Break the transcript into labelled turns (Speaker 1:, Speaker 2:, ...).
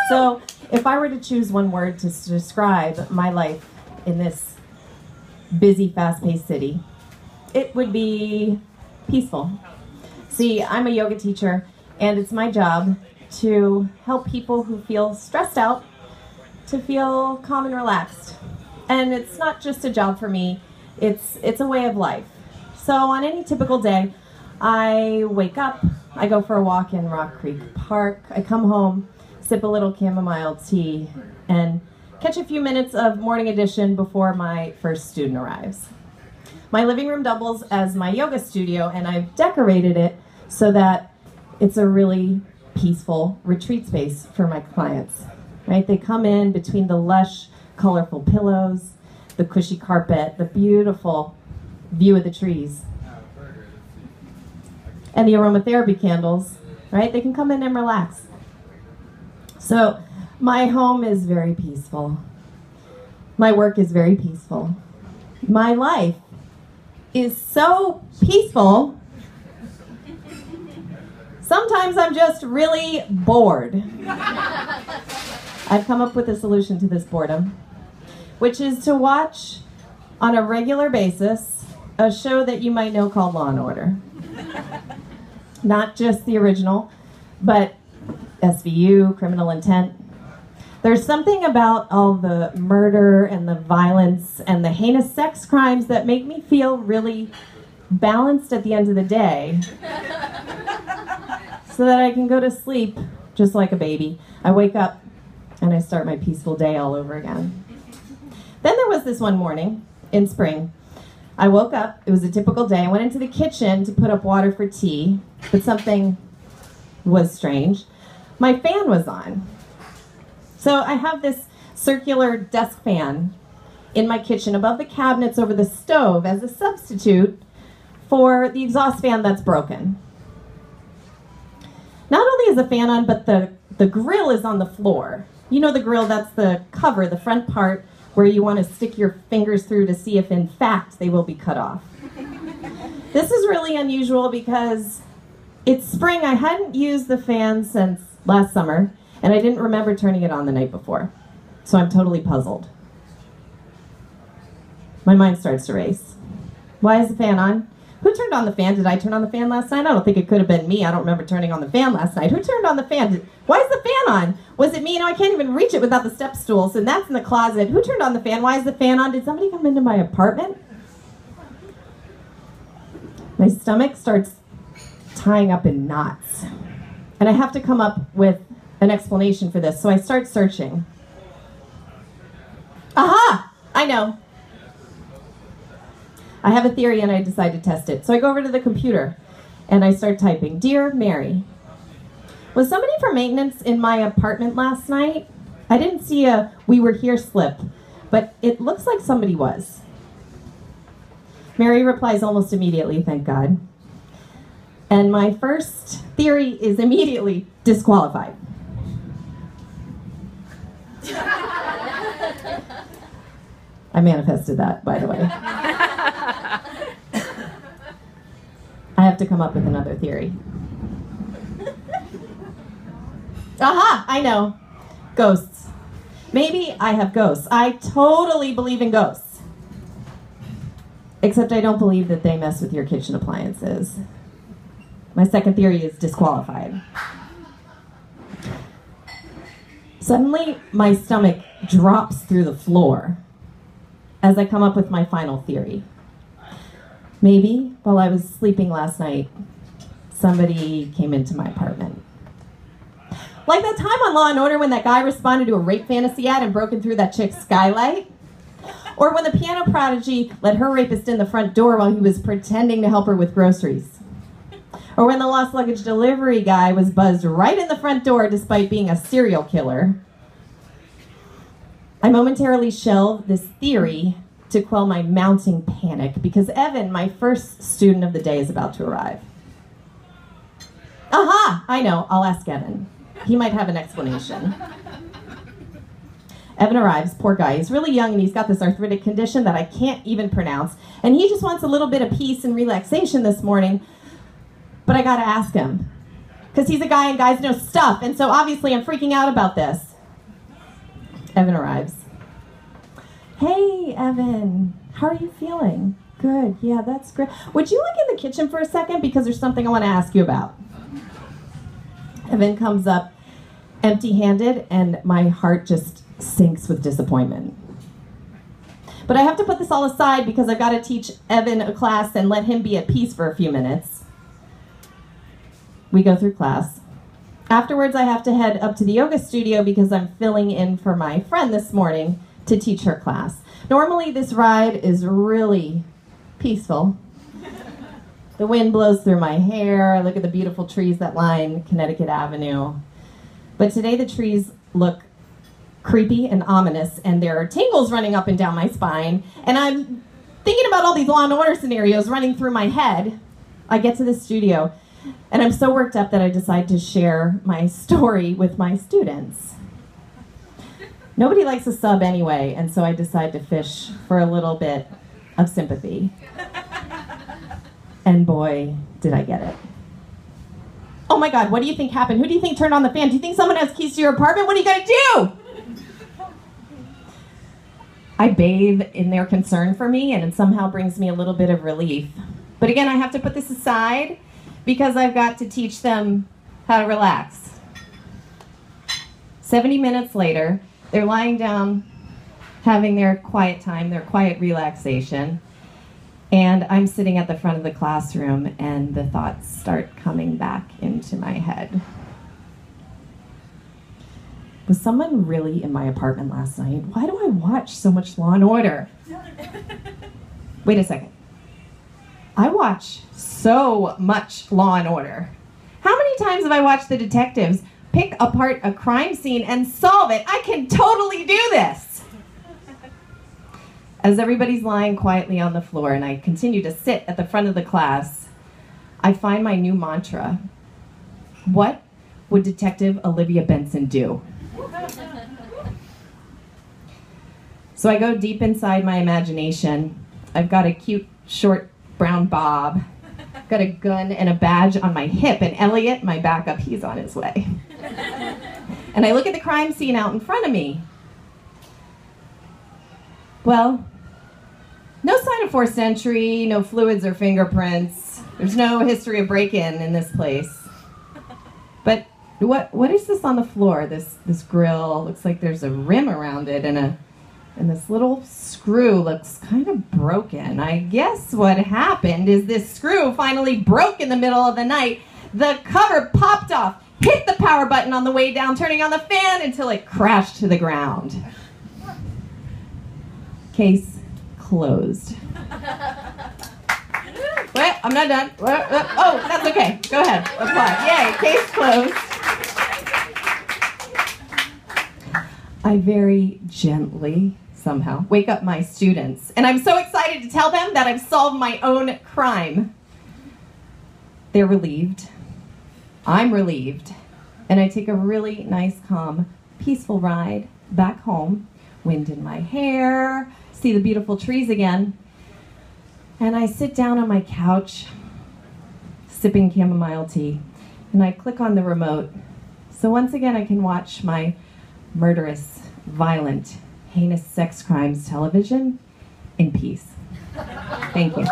Speaker 1: So if I were to choose one word to describe my life in this busy, fast-paced city, it would be peaceful. See, I'm a yoga teacher, and it's my job to help people who feel stressed out to feel calm and relaxed. And it's not just a job for me, it's a way of life. So on any typical day, I wake up, I go for a walk in Rock Creek Park, I come home, sip a little chamomile tea, and catch a few minutes of morning edition before my first student arrives. My living room doubles as my yoga studio, and I've decorated it so that it's a really peaceful retreat space for my clients. Right? They come in between the lush, colorful pillows, the cushy carpet, the beautiful view of the trees, and the aromatherapy candles, right? They can come in and relax. So my home is very peaceful. My work is very peaceful. My life is so peaceful, sometimes I'm just really bored. I've come up with a solution to this boredom, which is to watch on a regular basis a show that you might know called Law & Order. Not just the original, but SVU, Criminal Intent. There's something about all the murder and the violence and the heinous sex crimes that make me feel really balanced at the end of the day so that I can go to sleep just like a baby. I wake up and I start my peaceful day all over again. Then there was this one morning in spring. I woke up, it was a typical day. I went into the kitchen to put up water for tea, but something was strange. My fan was on. So I have this circular desk fan in my kitchen above the cabinets over the stove as a substitute for the exhaust fan that's broken. Not only is the fan on, but the grill is on the floor. You know the grill, that's the cover, the front part, where you want to stick your fingers through to see if in fact they will be cut off. This is really unusual because it's spring. I hadn't used the fan since last summer, and I didn't remember turning it on the night before. So I'm totally puzzled. My mind starts to race. Why is the fan on? Who turned on the fan? Did I turn on the fan last night? I don't think it could have been me. I don't remember turning on the fan last night. Who turned on the fan? Why is the fan on? Was it me? You know, I can't even reach it without the step stools, and that's in the closet. Who turned on the fan? Why is the fan on? Did somebody come into my apartment? My stomach starts tying up in knots, and I have to come up with an explanation for this, so I start searching. Aha! I know. I have a theory and I decide to test it. So I go over to the computer and I start typing, "Dear Mary, was somebody from maintenance in my apartment last night? I didn't see a 'we were here' slip, but it looks like somebody was." Mary replies almost immediately, thank God. And my first theory is immediately disqualified. I manifested that, by the way. I have to come up with another theory. Aha! I know. Ghosts. Maybe I have ghosts. I totally believe in ghosts. Except I don't believe that they mess with your kitchen appliances. My second theory is disqualified. Suddenly, my stomach drops through the floor as I come up with my final theory. Maybe, while I was sleeping last night, somebody came into my apartment. Like that time on Law & Order when that guy responded to a rape fantasy ad and broke in through that chick's skylight? Or when the piano prodigy let her rapist in the front door while he was pretending to help her with groceries? Or when the lost luggage delivery guy was buzzed right in the front door despite being a serial killer? I momentarily shelved this theory to quell my mounting panic because Evan, my first student of the day, is about to arrive. Aha! I know, I'll ask Evan. He might have an explanation. Evan arrives, poor guy. He's really young and he's got this arthritic condition that I can't even pronounce. And he just wants a little bit of peace and relaxation this morning. But I gotta ask him. Because he's a guy and guys know stuff. And so obviously I'm freaking out about this. Evan arrives. Hey, Evan, how are you feeling? Good, yeah, that's great. Would you look in the kitchen for a second because there's something I want to ask you about. Evan comes up empty-handed and my heart just sinks with disappointment. But I have to put this all aside because I've got to teach Evan a class and let him be at peace for a few minutes. We go through class. Afterwards, I have to head up to the yoga studio because I'm filling in for my friend this morning to teach her class. Normally, this ride is really peaceful. The wind blows through my hair. I look at the beautiful trees that line Connecticut Avenue. But today the trees look creepy and ominous, and there are tingles running up and down my spine, and I'm thinking about all these Law and Order scenarios running through my head. I get to the studio, and I'm so worked up that I decide to share my story with my students. Nobody likes a sub anyway, and so I decide to fish for a little bit of sympathy. And boy, did I get it. Oh my God, what do you think happened? Who do you think turned on the fan? Do you think someone has keys to your apartment? What are you gonna do? I bathe in their concern for me, and it somehow brings me a little bit of relief. But again, I have to put this aside because I've got to teach them how to relax. 70 minutes later, they're lying down, having their quiet time, their quiet relaxation. And I'm sitting at the front of the classroom, and the thoughts start coming back into my head. Was someone really in my apartment last night? Why do I watch so much Law and Order? Wait a second. I watch so much Law and Order. How many times have I watched the detectives pick apart a crime scene and solve it? I can totally do this. As everybody's lying quietly on the floor and I continue to sit at the front of the class, I find my new mantra. What would Detective Olivia Benson do? So I go deep inside my imagination. I've got a cute, short, brown bob. Got a gun and a badge on my hip, and Elliot, my backup, he's on his way. And I look at the crime scene out in front of me. Well, no sign of forced entry, no fluids or fingerprints. There's no history of break-in this place. But what is this on the floor? This grill looks like there's a rim around it, and this little screw looks kind of broken. I guess what happened is this screw finally broke in the middle of the night. The cover popped off, hit the power button on the way down, turning on the fan until it crashed to the ground. Case closed. Wait, I'm not done. Oh, that's okay. Go ahead. Apply. Yay, case closed. I very gently, somehow, wake up my students. And I'm so excited to tell them that I've solved my own crime. They're relieved. I'm relieved. And I take a really nice, calm, peaceful ride back home. Wind in my hair, see the beautiful trees again. And I sit down on my couch, sipping chamomile tea, and I click on the remote. So once again, I can watch my murderous, violent, heinous sex crimes television in peace. Thank you.